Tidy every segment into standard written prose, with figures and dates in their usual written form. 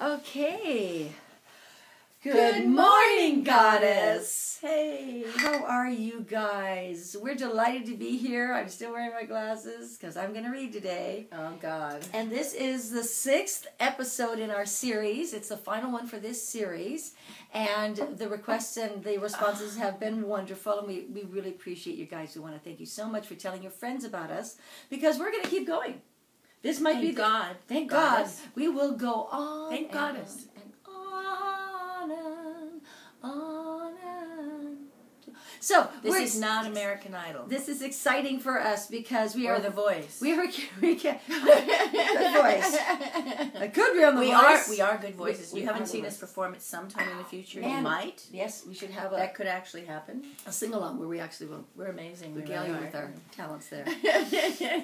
Okay. Good morning, Goddess. Hey. How are you guys? We're delighted to be here. I'm still wearing my glasses because I'm going to read today. Oh, God. And this is the 6th episode in our series. It's the final one for this series. And the requests and the responses have been wonderful. And we really appreciate you guys. We want to thank you so much for telling your friends about us because we're going to keep going. This might be God. Thank Goddess. God. We will go on. Thank Goddess. On. So this is not American Idol. This is exciting for us because we are The Voice. We can Good Voice. I could be on the Voice. We are good voices. You haven't seen us perform it sometime in the future. Man. You might. Yes, we should have that could actually happen. A sing along where we actually will. We're amazing. Regale you with our talents there.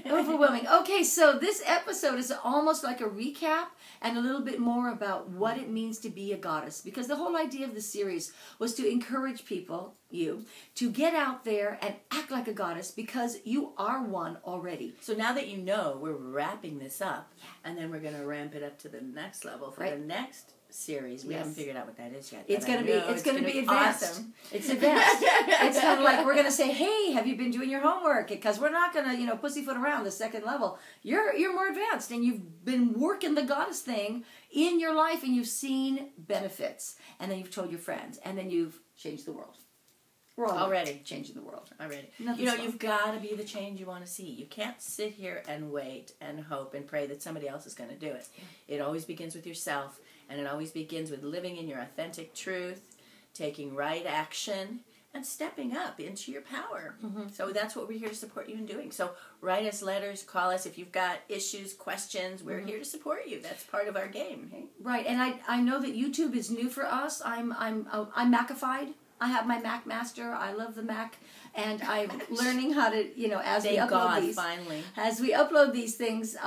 Overwhelming. Okay, so this episode is almost like a recap and a little bit more about what it means to be a goddess. Because the whole idea of the series was to encourage people, you, to get out there and act like a goddess because you are one already. So now that you know, we're wrapping this up, and then we're going to ramp it up to the next level for the next series. We haven't figured out what that is yet. It's going to be advanced. Awesome. It's advanced. It's kind of like we're going to say, "Hey, have you been doing your homework?" Because we're not going to, pussyfoot around the second level. You're more advanced, and you've been working the goddess thing in your life, and you've seen benefits, and then you've told your friends, and then you've changed the world. We're all already changing the world. Already. You've got to be the change you want to see. You can't sit here and wait and hope and pray that somebody else is going to do it. It always begins with yourself, and it always begins with living in your authentic truth, taking right action, and stepping up into your power. Mm-hmm. So that's what we're here to support you in doing. So write us letters, call us if you've got issues, questions. We're here to support you. That's part of our game. Hey? Right, and I know that YouTube is new for us. I'm Macified. I have my Mac Master. I love the Mac, and I'm learning how to, as we upload these. Finally. As we upload these things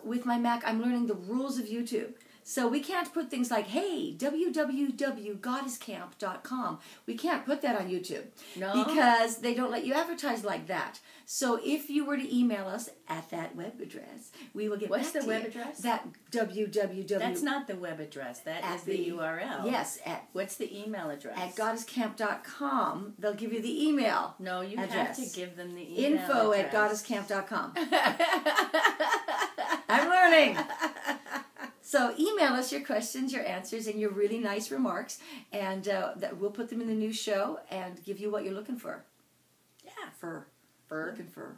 with my Mac, I'm learning the rules of YouTube. So we can't put things like, hey, www.goddesscamp.com. We can't put that on YouTube. No. Because they don't let you advertise like that. So if you were to email us at that web address, we will get back to you. What's the web address? That www. That's not the web address. That is the URL. Yes. What's the email address? At goddesscamp.com. They'll give you the email. No, you address. have to give them the email Info address. at goddesscamp.com. I'm learning. So email us your questions, your answers, and your really nice remarks, and we'll put them in the new show and give you what you're looking for. Yeah. Looking for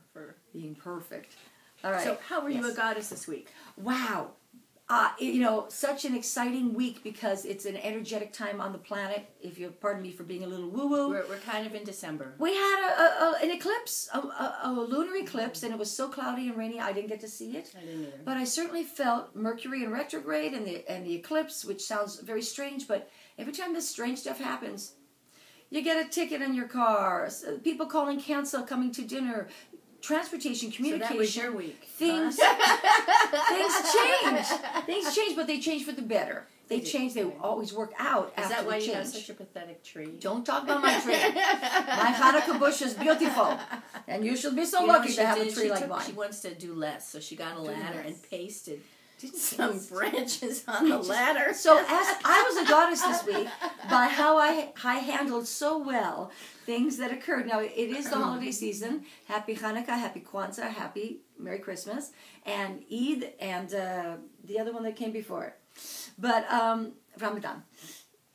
being perfect. All right. So how were you a goddess this week? Wow. Such an exciting week because it's an energetic time on the planet. If you'll pardon me for being a little woo-woo. We're kind of in December. We had an eclipse, a lunar eclipse, and it was so cloudy and rainy I didn't get to see it. I didn't either. But I certainly felt Mercury in retrograde and the eclipse, which sounds very strange, but every time this strange stuff happens, you get a ticket in your car, people calling cancel, coming to dinner, transportation, communication. So that was your week. Things change, but they change for the better. They change. They always work out after the change. Is that why you have such a pathetic tree? Don't talk about my tree. My Hanukkah bush is beautiful, and you should be so lucky to have a tree like mine. She wants to do less, so she got a ladder and pasted some branches on the ladder. So as I was a goddess this week, by how I handled so well things that occurred. Now, it is the holiday season. Happy Hanukkah, Happy Kwanzaa, Happy Merry Christmas, and Eid, and the other one that came before it. But Ramadan.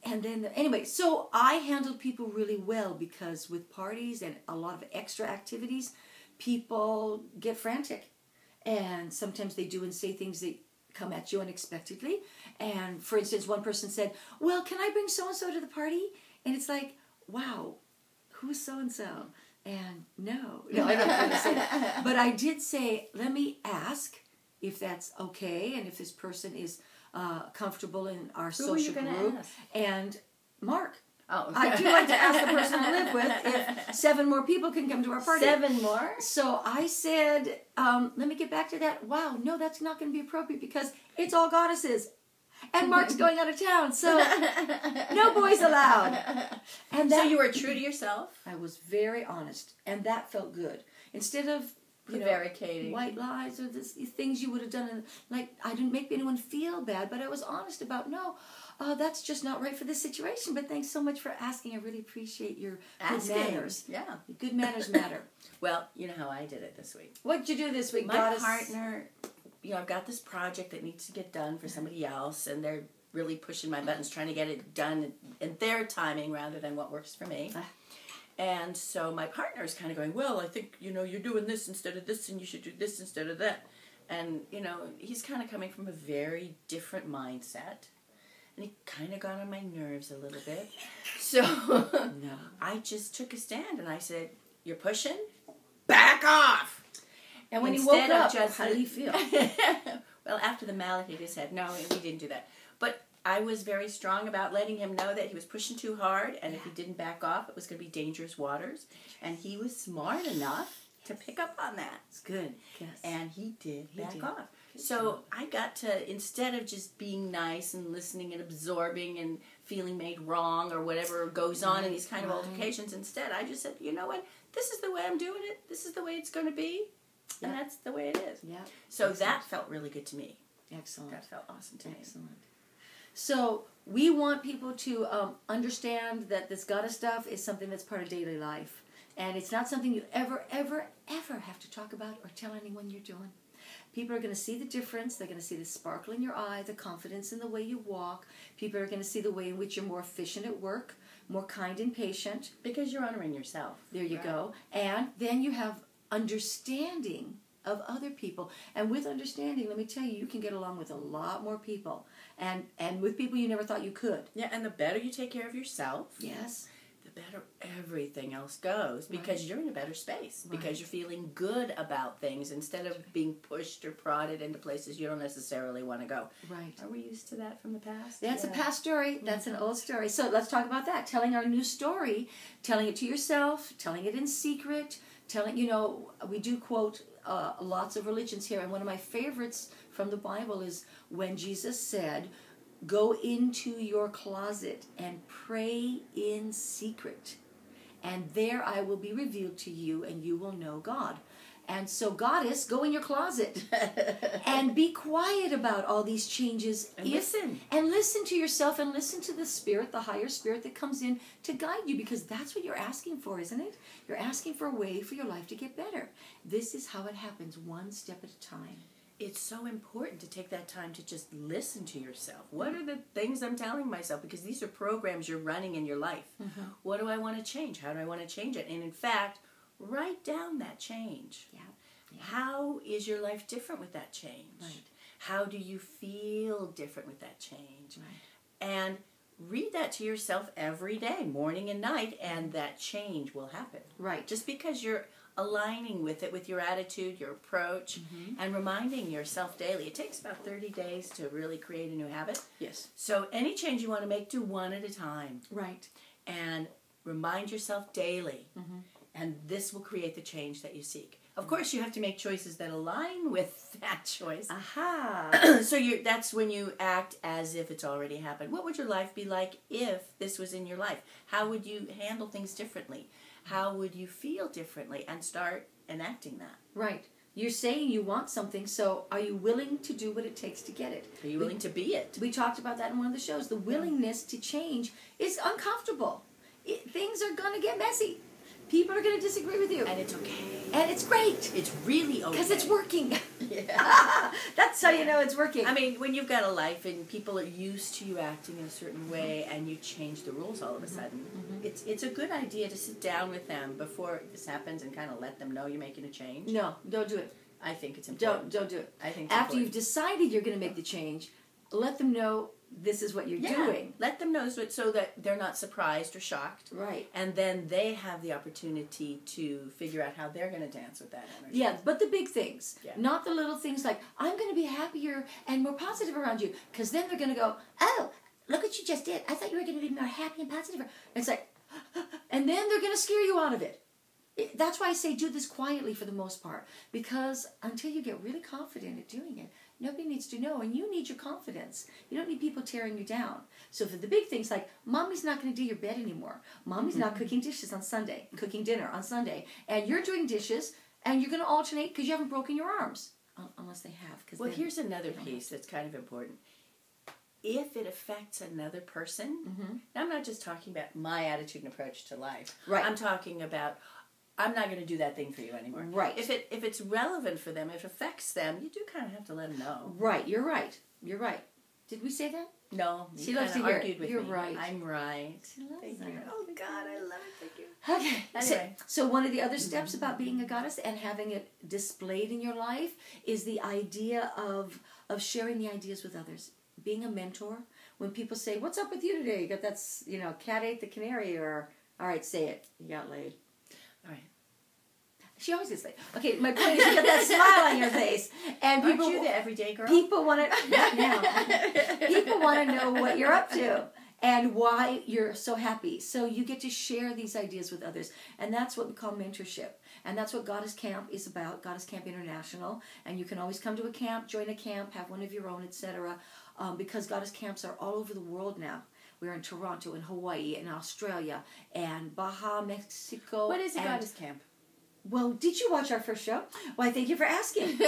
And then, anyway, so I handled people really well because with parties and a lot of extra activities, people get frantic. And sometimes they do and say things that come at you unexpectedly. And, for instance, one person said, well, can I bring so-and-so to the party? And it's like, wow, who's so-and-so? And no, I didn't want to say that. But I did say, let me ask if that's okay and if this person is comfortable in our social group. Ask? And Mark. Oh, okay. I do like to ask the person I live with if 7 more people can come to our party. 7 more? So I said, let me get back to that. Wow, no, that's not going to be appropriate because it's all goddesses. And Mark's going out of town, so no boys allowed. And so you were true to yourself? I was very honest, and that felt good. Instead of prevaricating, white lies or things you would have done. Like, I didn't make anyone feel bad, but I was honest about, no, that's just not right for this situation. But thanks so much for asking. I really appreciate your good manners. Yeah. Good manners matter. Well, you know how I did it this week. What'd you do this week? My partner, I've got this project that needs to get done for somebody else, and they're really pushing my buttons, trying to get it done in their timing rather than what works for me. And so my partner is kind of going, well, I think, you're doing this instead of this, and you should do this instead of that. And, he's kind of coming from a very different mindset. And he kind of got on my nerves a little bit. So I just took a stand, and I said, you're pushing? Back off! And when he woke up, how did he feel? Well, after the mallet hit his head, no, we didn't do that. But I was very strong about letting him know that he was pushing too hard, and if he didn't back off, it was going to be dangerous waters. And he was smart enough to pick up on that. It's good. Yes. And he did back off. So I got to, instead of just being nice and listening and absorbing and feeling made wrong or whatever goes on in these kind of altercations, instead I just said, you know what, this is the way I'm doing it. This is the way it's going to be. And that's the way it is. Yeah. So that felt really good to me. Excellent. That felt awesome to me. Excellent. So we want people to understand that this goddess stuff is something that's part of daily life. And it's not something you ever, ever, ever have to talk about or tell anyone you're doing. People are going to see the difference. They're going to see the sparkle in your eye, the confidence in the way you walk. People are going to see the way in which you're more efficient at work, more kind and patient. Because you're honoring yourself. There you go. And then you have understanding of other people. And with understanding, let me tell you, you can get along with a lot more people. And with people you never thought you could. Yeah, and the better you take care of yourself, yes, the better everything else goes. Because you're in a better space. Right. Because you're feeling good about things instead of being pushed or prodded into places you don't necessarily want to go. Right. Are we used to that from the past? That's a past story. That's an old story. So let's talk about that. Telling our new story, telling it to yourself, telling it in secret, we do quote lots of religions here, and one of my favorites from the Bible is when Jesus said, go into your closet and pray in secret, and there I will be revealed to you, and you will know God. And so, goddess, go in your closet and be quiet about all these changes. And listen. And listen to yourself and listen to the spirit, the higher spirit that comes in to guide you, because that's what you're asking for, isn't it? You're asking for a way for your life to get better. This is how it happens, one step at a time. It's so important to take that time to just listen to yourself. What are the things I'm telling myself? Because these are programs you're running in your life. Mm-hmm. What do I want to change? How do I want to change it? And in fact, write down that change. Yeah. How is your life different with that change? Right. How do you feel different with that change? Right. And read that to yourself every day, morning and night, and that change will happen. Right. Just because you're aligning with it, with your attitude, your approach, and reminding yourself daily. It takes about 30 days to really create a new habit. Yes. So any change you want to make, do one at a time. Right. And remind yourself daily. And this will create the change that you seek. Of course, you have to make choices that align with that choice. Aha! So that's when you act as if it's already happened. What would your life be like if this was in your life? How would you handle things differently? How would you feel differently? And start enacting that. Right. You're saying you want something, so are you willing to do what it takes to get it? Are you willing to be it? We talked about that in one of the shows. The willingness to change is uncomfortable. Things are going to get messy. People are going to disagree with you. And it's okay. And it's great. It's really okay. Because it's working. Yeah. That's how you know it's working. I mean, when you've got a life and people are used to you acting in a certain way and you change the rules all of a sudden, it's a good idea to sit down with them before this happens and kind of let them know you're making a change. No, don't do it. I think it's important. Don't do it. I think it's After important. you've decided you're going to make the change, let them know this is what you're doing. Let them know so that they're not surprised or shocked. Right. And then they have the opportunity to figure out how they're going to dance with that energy. Yeah, but the big things. Yeah. Not the little things like, I'm going to be happier and more positive around you. Because then they're going to go, oh, look what you just did. I thought you were going to be more happy and positive. It's like, and then they're going to scare you out of it. That's why I say do this quietly for the most part. Because until you get really confident at doing it, nobody needs to know, and you need your confidence. You don't need people tearing you down. So for the big things like, Mommy's not going to do your bed anymore. Mommy's not cooking dishes on Sunday, cooking dinner on Sunday, and you're doing dishes, And you're going to alternate because you haven't broken your arms. Unless they have. Well, here's another piece that's kind of important. If it affects another person, now I'm not just talking about my attitude and approach to life. Right. I'm talking about, I'm not going to do that thing for you anymore. Right. If it's relevant for them, if it affects them, you do kind of have to let them know. Right. You're right. You're right. Did we say that? No. She loves to hear argued with You're me. right. I'm right. She loves Thank that. you. Oh, God, I love it. Thank you. Okay. Anyway. So one of the other steps about being a goddess and having it displayed in your life is the idea of sharing the ideas with others. Being a mentor. When people say, "What's up with you today? You got that, cat ate the canary," or, "All right, say it. You got laid." All right. She always gets laid. Okay, my point is you got that smile on your face, and people. Aren't you the everyday girl? People want to not now. People want to know what you're up to and why you're so happy. So you get to share these ideas with others, and that's what we call mentorship. And that's what Goddess Camp is about. Goddess Camp International, and you can always come to a camp, join a camp, have one of your own, etc. Because Goddess Camps are all over the world now. We're in Toronto, in Hawaii, in Australia, and Baja, Mexico. What is a Goddess Camp? Well, did you watch our first show? Why, thank you for asking.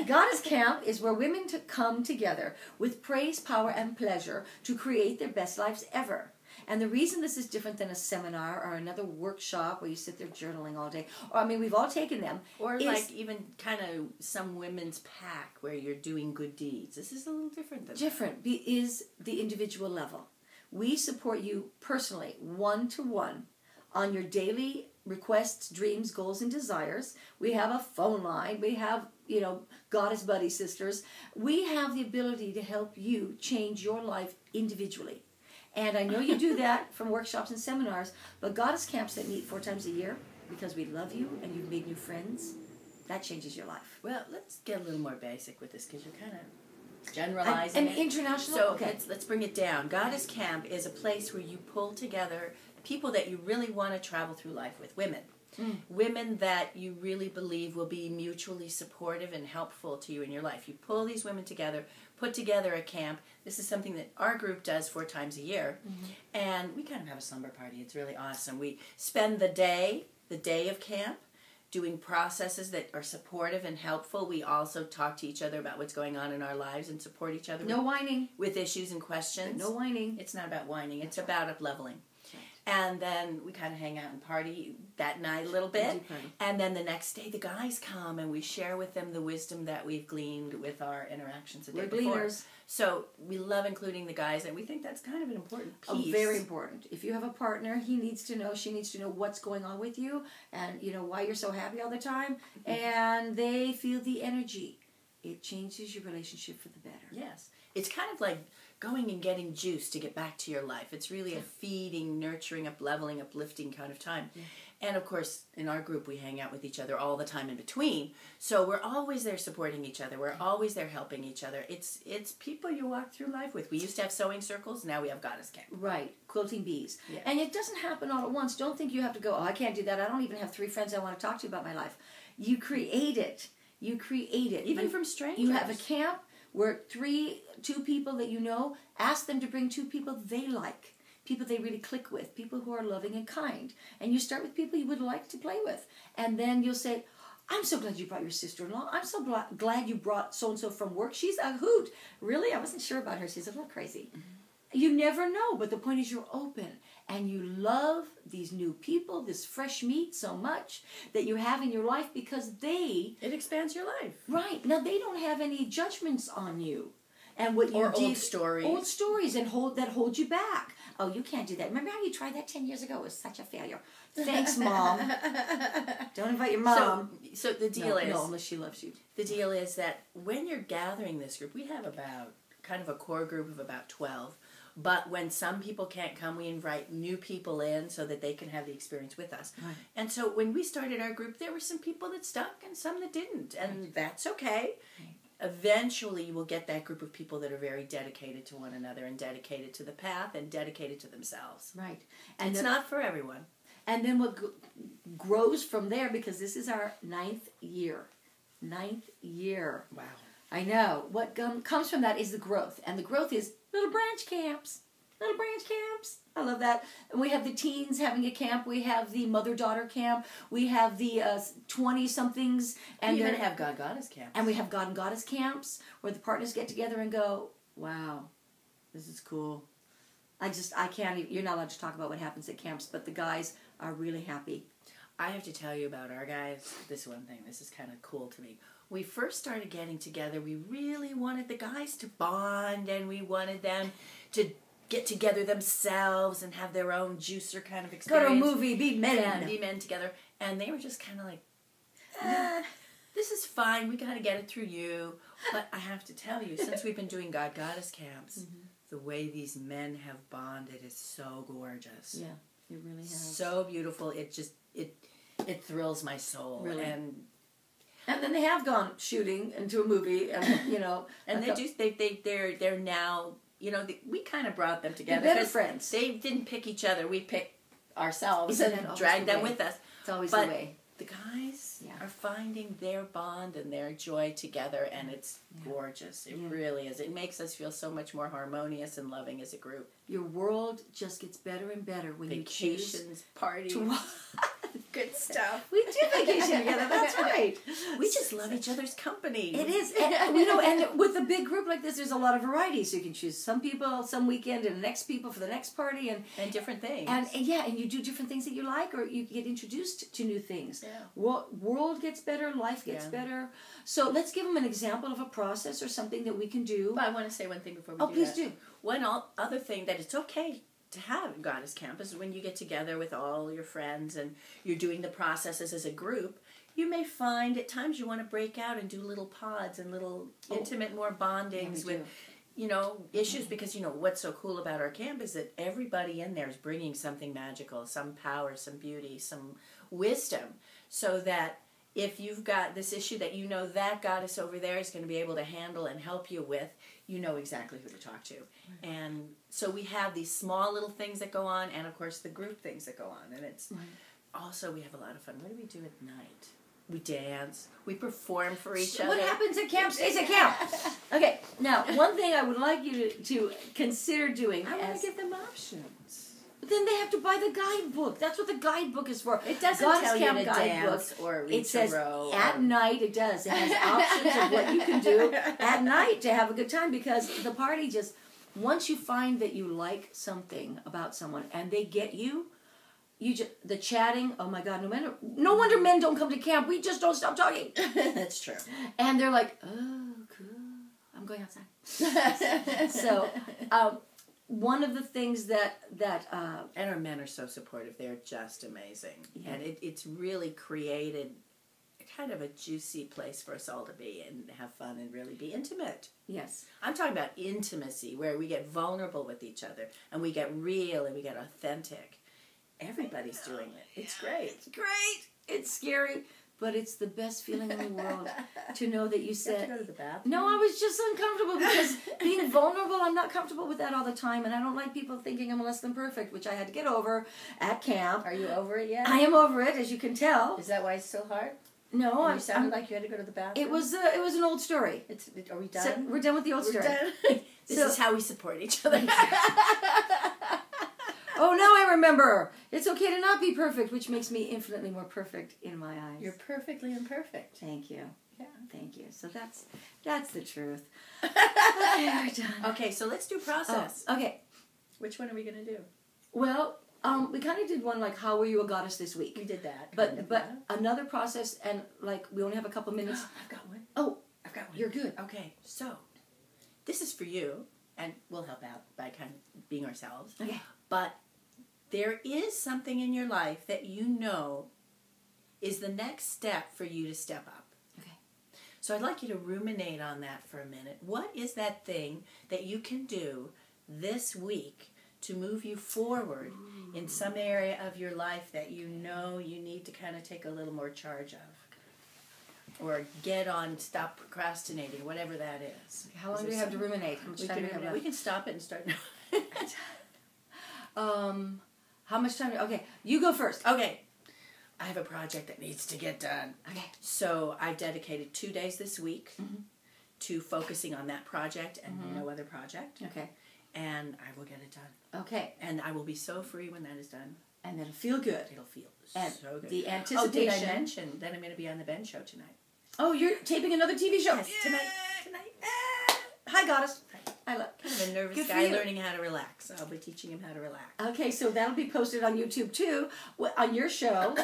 Goddess Camp is where women come together with praise, power, and pleasure to create their best lives ever. And the reason this is different than a seminar or another workshop where you sit there journaling all day, or we've all taken them. Or like even kind of some women's pack where you're doing good deeds. This is a little different than is the individual level. We support you personally, one-to-one, on your daily requests, dreams, goals, and desires. We have a phone line. We have, Goddess Buddy Sisters. We have the ability to help you change your life individually. And I know you do that from workshops and seminars, but Goddess Camps that meet 4 times a year, because we love you and you've made new friends, that changes your life. Well, let's get a little more basic with this because you're kind of generalizing and international? So okay. let's bring it down. Goddess Camp is a place where you pull together people that you really want to travel through life with, women. Women that you really believe will be mutually supportive and helpful to you in your life. You pull these women together, put together a camp. This is something that our group does 4 times a year. And we kind of have a slumber party. It's really awesome. We spend the day of camp, doing processes that are supportive and helpful. We also talk to each other about what's going on in our lives and support each other. No whining. With issues and questions. No whining. It's not about whining. It's about up-leveling. And then we kind of hang out and party that night a little bit. And then the next day the guys come and we share with them the wisdom that we've gleaned with our interactions the day before. We're gleaners. So we love including the guys, and we think that's kind of an important piece. Oh, very important. If you have a partner, he needs to know, she needs to know what's going on with you and, why you're so happy all the time. And they feel the energy. It changes your relationship for the better. Yes. It's kind of like going and getting juice to get back to your life. It's really a feeding, nurturing, up-leveling, uplifting kind of time. Yeah. And, of course, in our group, we hang out with each other all the time in between. So we're always there supporting each other. We're always there helping each other. It's people you walk through life with. We used to have sewing circles. Now we have Goddess Camp. Right. Quilting bees. Yeah. And it doesn't happen all at once. Don't think you have to go, I can't do that. I don't even have 3 friends I want to talk to about my life. You create it. You create it. Even from strangers. You have a camp where 2 people that you know, ask them to bring 2 people they like. People they really click with, people who are loving and kind. And you start with people you would like to play with. And then you'll say, I'm so glad you brought your sister-in-law. I'm so glad you brought so-and-so from work. She's a hoot. Really? I wasn't sure about her. She's a little crazy. You never know, but the point is you're open. And you love these new people, this fresh meat so much that you have in your life because it expands your life. Right. Now, they don't have any judgments on you. And what you did, old stories and hold you back. Oh, you can't do that. Remember how you tried that 10 years ago? It was such a failure. Thanks, Mom. Don't invite your mom. So the deal is... No, unless she loves you. The deal is that when you're gathering this group, we have about kind of a core group of about 12. But when some people can't come, we invite new people in so that they can have the experience with us. Right. And so when we started our group, there were some people that stuck and some that didn't. And that's okay. Right. Eventually, you will get that group of people that are very dedicated to one another and dedicated to the path and dedicated to themselves. Right. And it's not for everyone. And then what grows from there, because this is our 9th year. 9th year. Wow. I know. What comes from that is the growth. And the growth is little branch camps. Little branch camps. I love that. And we have the teens having a camp. We have the mother-daughter camp. We have the 20-somethings. And we even have God-Goddess camps. And we have God and Goddess camps where the partners get together and go, wow, this is cool. I can't even, you're not allowed to talk about what happens at camps, but the guys are really happy. I have to tell you about our guys. This one thing, this is kind of cool to me. We first started getting together, we really wanted the guys to bond, and we wanted them to get together themselves and have their own juicer kind of experience. Go to a movie, be men. Yeah, be men together. And they were just kind of like, this is fine, we got to get it through you. But I have to tell you, since we've been doing God-Goddess camps, the way these men have bonded is so gorgeous. Yeah, it really has. So beautiful. It just, it thrills my soul. Really. And then they have gone shooting into a movie, and you know, and they're now, you know, we kind of brought them together. They're better friends. They didn't pick each other. We picked ourselves Isn't and that dragged always them the way? with us. It's always But the way. the guys Yeah. are finding their bond and their joy together, and it's gorgeous. It really is. It makes us feel so much more harmonious and loving as a group. Your world just gets better and better when you choose Vacations, parties, to good stuff. We do vacation together. That's right. We just love each other's company. It is, and, you know, and with a big group like this, there's a lot of variety. So you can choose some people, some weekend, and the next people for the next party, and different things. And you do different things that you like, or you get introduced to new things. Yeah. World gets better, life gets better. So let's give them an example of a process or something that we can do. But I want to say one thing before we Oh, do please that. do. One other thing that it's okay to have Goddess Camp is when you get together with all your friends and you're doing the processes as a group, you may find at times you want to break out and do little pods and little intimate more bondings with, you know, issues, because, you know, what's so cool about our camp is that everybody in there is bringing something magical, some power, some beauty, some wisdom, so that if you've got this issue that you know that goddess over there is going to be able to handle and help you with, you know exactly who to talk to. Right. And so we have these small little things that go on, and of course the group things that go on. And it's also, we have a lot of fun. What do we do at night? We dance. We perform for each other. What happens at camp stays at camp. Okay, now, one thing I would like you to consider doing. I want to give them options. But then they have to buy the guidebook. That's what the guidebook is for. It doesn't Goddess tell Camp you to dance or reach it says a row. At night, it does. It has options of what you can do at night to have a good time, because the party just, once you find that you like something about someone and they get you, the chatting, oh my God, no wonder men don't come to camp. We just don't stop talking. That's true. And they're like, oh, cool. I'm going outside. So, one of the things that and our men are so supportive. They're just amazing. Yeah. And it's really created kind of a juicy place for us all to be and have fun and really be intimate. Yes. I'm talking about intimacy, where we get vulnerable with each other and we get real and we get authentic. Everybody's doing it. It's great. It's great. It's scary, but it's the best feeling in the world to know that you said, You have to go to the bathroom. no, I was just uncomfortable, because being vulnerable, I'm not comfortable with that all the time, and I don't like people thinking I'm less than perfect, which I had to get over at camp. Are you over it yet? I am over it, as you can tell. Is that why it's still hard? No, You sounded like you had to go to the bathroom. it was an old story. Are we done? So we're done with the old story. Done. This is how we support each other. Oh, now I remember. It's okay to not be perfect, which makes me infinitely more perfect in my eyes. You're perfectly imperfect. Thank you. Yeah. Thank you. So that's the truth. Okay, we're done. Okay, so let's do process. Oh, okay. Which one are we going to do? Well, we kind of did one like, how were you a goddess this week? We did that. But another process, and like we only have a couple minutes. I've got one. Oh, I've got one. You're good. Okay, so this is for you, and we'll help out by kind of being ourselves. Okay. But there is something in your life that you know is the next step for you to step up. Okay. So I'd like you to ruminate on that for a minute. What is that thing that you can do this week to move you forward in some area of your life that you know you need to kind of take a little more charge of? Or get on, stop procrastinating, whatever that is. How long do we have to ruminate? How much time do we have left? We can stop it and start. How much time? Okay, you go first. Okay. I have a project that needs to get done. Okay. So I've dedicated 2 days this week to focusing on that project and no other project. Okay. and I will get it done. Okay. And I will be so free when that is done. And it'll feel good. It'll feel and so good. The anticipation. Oh, did I mention that I'm going to be on the Ben Show tonight? Oh, you're taping another TV show. Yes, tonight. Hi, Goddess. I love kind of a nervous guy learning how to relax. I'll be teaching him how to relax. Okay, so that'll be posted on YouTube too, on your show.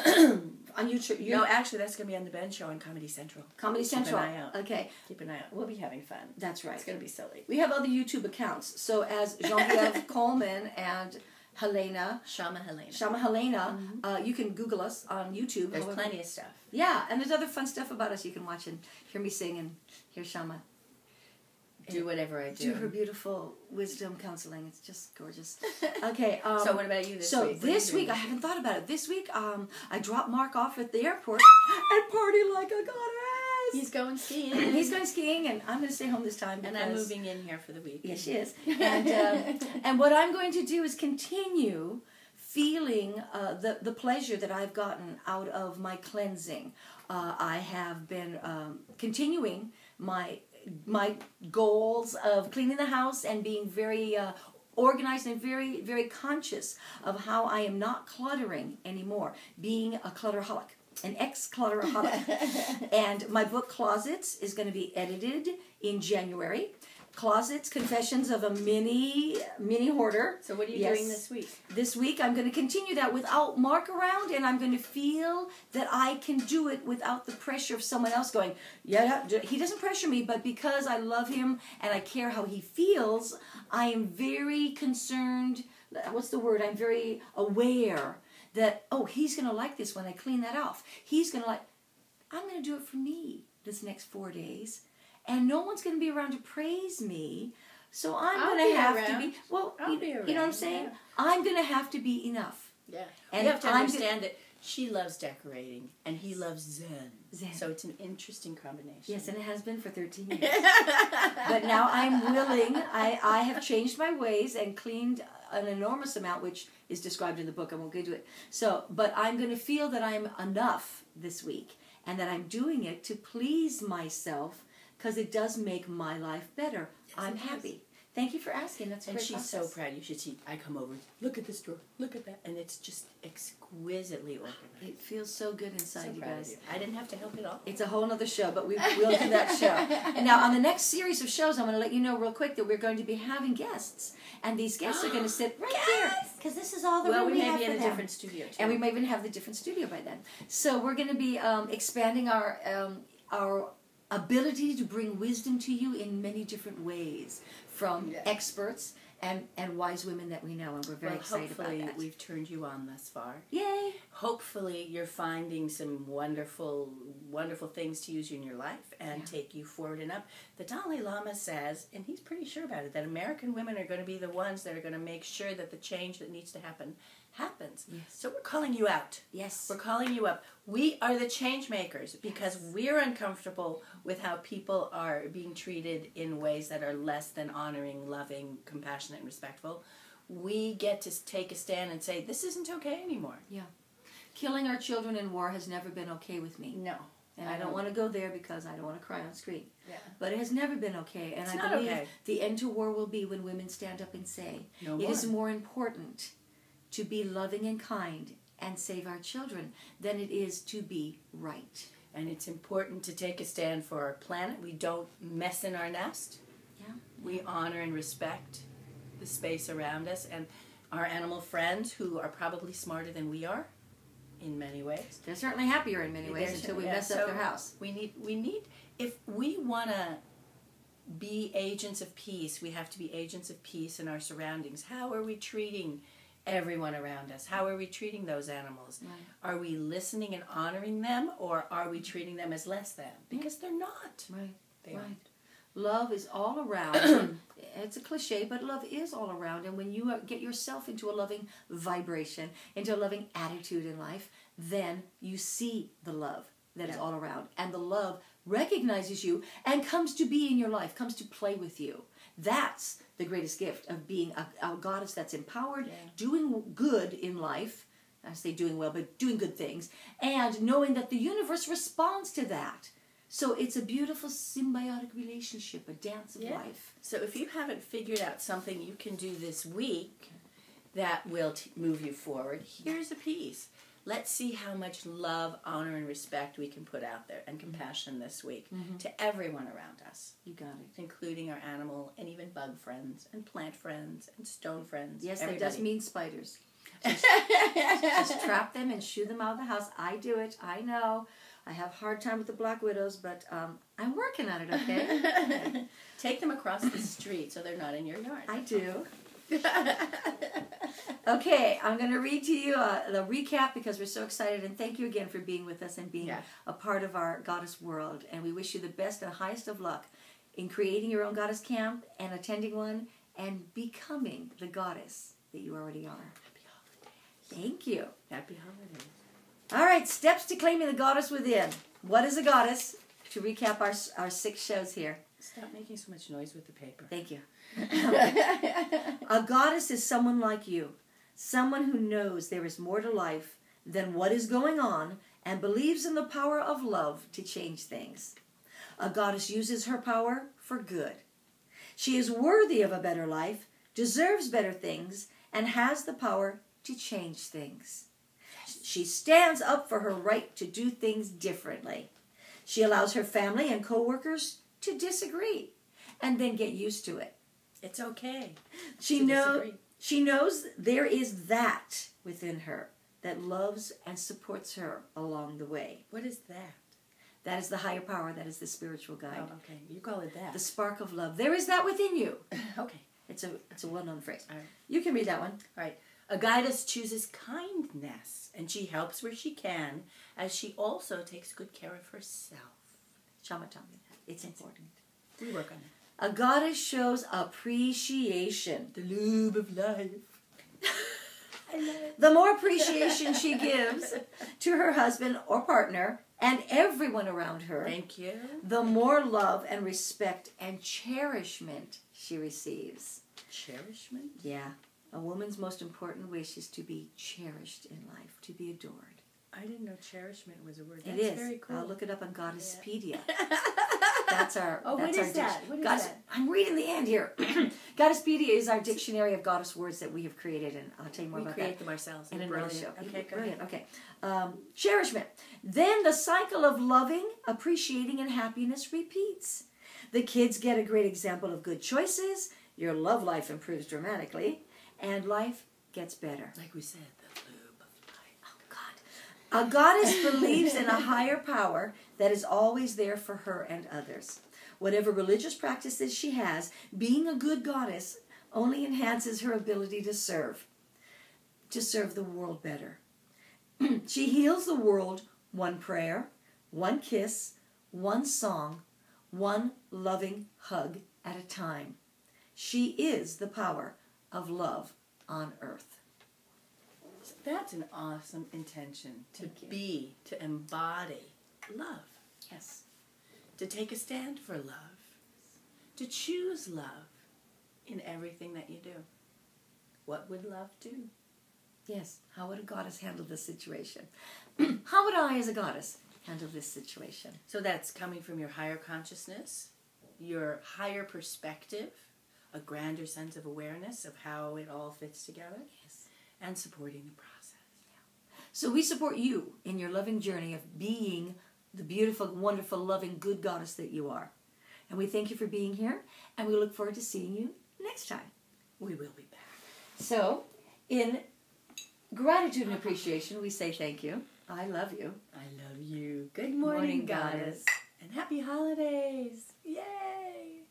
On YouTube. No, actually, that's going to be on the Ben Show on Comedy Central. Comedy Central. Keep an eye out. Okay. Keep an eye out. We'll be having fun. That's right. It's going to be silly. We have other YouTube accounts. So as Genevieve Coleman and Shama Helena. Helena, you can Google us on YouTube. There's plenty of stuff. Yeah, and there's other fun stuff about us you can watch and hear me sing and hear Shama. Do whatever I do. Do her beautiful wisdom counseling. It's just gorgeous. Okay. So what about you this week? So this week, I haven't thought about it. This week, I dropped Mark off at the airport and party like a goddess. He's going skiing. He's going skiing, and I'm going to stay home this time. And I'm moving in here for the week. Yes, she is. And what I'm going to do is continue feeling the pleasure that I've gotten out of my cleansing. I have been continuing my goals of cleaning the house and being very organized and very, very conscious of how I am not cluttering anymore, being a clutteraholic, an ex-clutteraholic. And my book Closets is going to be edited in January. Closets, Confessions of a Mini Hoarder. So what are you doing this week? This week I'm going to continue that without Mark around, and I'm going to feel that I can do it without the pressure of someone else going, yeah, he doesn't pressure me, but because I love him and I care how he feels, I am very concerned, what's the word? I'm very aware that, oh, he's going to like this when I clean that off. He's going to like, I'm going to do it for me this next 4 days. And no one's going to be around to praise me, so I'm going to have to be. Well, you know what I'm saying? Yeah. I'm going to have to be enough. Yeah, and you have to understand that she loves decorating and he loves Zen. So it's an interesting combination. Yes, and it has been for 13 years. But now I'm willing. I have changed my ways and cleaned an enormous amount, which is described in the book. I won't get into it. So, but I'm going to feel that I'm enough this week, and that I'm doing it to please myself. Because it does make my life better. Yes, I'm happy. Thank you for asking. That's a great she's process. So proud. You should see. I come over. Look at this drawer. Look at that. And it's just exquisitely organized. It feels so good inside, you guys. I didn't have to help at all. It's a whole other show, but we'll do that show. And now on the next series of shows, I'm going to let you know real quick that we're going to be having guests. And these guests are going to sit right here. Because this is all the room we have for them. Well, we may be in a different studio, too. And we may even have the different studio by then. So we're going to be expanding our ability to bring wisdom to you in many different ways from experts and wise women that we know, and we're very excited about that. Hopefully we've turned you on thus far. Yay! Hopefully you're finding some wonderful, wonderful things to use in your life and take you forward and up. The Dalai Lama says, and he's pretty sure about it, that American women are going to be the ones that are going to make sure that the change that needs to happen happens. Yes. So we're calling you out. Yes. We're calling you up. We are the change makers because we're uncomfortable with how people are being treated in ways that are less than honoring, loving, compassionate, and respectful. We get to take a stand and say, this isn't okay anymore. Yeah. Killing our children in war has never been okay with me. No. And I don't want to go there because I don't want to cry on screen. Yeah. But it has never been okay. And I believe the end to war will be when women stand up and say, it is more important to be loving and kind and save our children than it is to be right. And it's important to take a stand for our planet. We don't mess in our nest. Yeah. We honor and respect the space around us and our animal friends who are probably smarter than we are in many ways. They're certainly happier in many ways until we mess up their house. We need, if we want to be agents of peace, we have to be agents of peace in our surroundings. How are we treating everyone around us? How are we treating those animals? Right. Are we listening and honoring them, or are we treating them as less than? Because they're not. Right. They aren't. Love is all around. It's a cliche, but love is all around. And when you get yourself into a loving vibration, into a loving attitude in life, then you see the love that is all around. And the love recognizes you and comes to be in your life, comes to play with you. That's the greatest gift of being a goddess that's empowered, doing good in life. I say doing well, but doing good things. And knowing that the universe responds to that. So it's a beautiful symbiotic relationship, a dance of life. So if you haven't figured out something you can do this week that will move you forward, here's a piece. Let's see how much love, honor, and respect we can put out there, and compassion this week to everyone around us. You got it. Including our animal and even bug friends and plant friends and stone friends. Yes, everybody. that does mean spiders. Just trap them and shoo them out of the house. I do it. I know. I have a hard time with the black widows, but I'm working on it, okay? Take them across the street so they're not in your yard. I do. Okay, I'm going to read to you the recap because we're so excited, and thank you again for being with us and being a part of our goddess world. And we wish you the best and highest of luck in creating your own goddess camp and attending one and becoming the goddess that you already are. Happy holidays. Thank you. Happy holidays. All right, steps to claiming the goddess within. What is a goddess? To recap our 6 shows here. Stop making so much noise with the paper. Thank you. A goddess is someone like you. Someone who knows there is more to life than what is going on and believes in the power of love to change things. A goddess uses her power for good. She is worthy of a better life, deserves better things, and has the power to change things. She stands up for her right to do things differently. She allows her family and co-workers to disagree and then get used to it. It's okay. She knows there is that within her that loves and supports her along the way. What is that? That is the higher power. That is the spiritual guide. Oh, okay. You call it that. The spark of love. There is that within you. Okay. It's a well-known phrase. All right. You can read that one. All right. A goddess chooses kindness, and she helps where she can, as she also takes good care of herself. Shama taught me that. It's important. We work on it. A goddess shows appreciation. The lube of life. I love it. The more appreciation she gives to her husband or partner and everyone around her, Thank you. the more love and respect and cherishment she receives. Cherishment? Yeah. A woman's most important wish is to be cherished in life, to be adored. I didn't know cherishment was a word. It That's is. very cool. I'll look it up on Goddesspedia. That's our. Oh, that's what our is that? What is that? I'm reading the end here. Goddesspedia is our dictionary of goddess words that we have created, and I'll tell you more We about create that them ourselves. in another Brilliant. show. Okay, go Brilliant. ahead. Okay. Cherishment. Then the cycle of loving, appreciating, and happiness repeats. The kids get a great example of good choices. Your love life improves dramatically, and life gets better. Like we said, the lube of life. Oh, God. A goddess believes in a higher power that is always there for her and others. Whatever religious practices she has, being a good goddess only enhances her ability to serve the world better. She heals the world one prayer, one kiss, one song, one loving hug at a time. She is the power of love on earth. That's an awesome intention, to embody love. Yes. To take a stand for love. To choose love in everything that you do. What would love do? Yes. How would a goddess handle this situation? How would I, as a goddess, handle this situation? So that's coming from your higher consciousness, your higher perspective, a grander sense of awareness of how it all fits together. Yes. And supporting the process. So we support you in your loving journey of being the beautiful, wonderful, loving, good goddess that you are. And we thank you for being here, and we look forward to seeing you next time. We will be back. So, in gratitude and appreciation, we say thank you. I love you. I love you. Good morning, Morning, goddess. goddess. And happy holidays. Yay!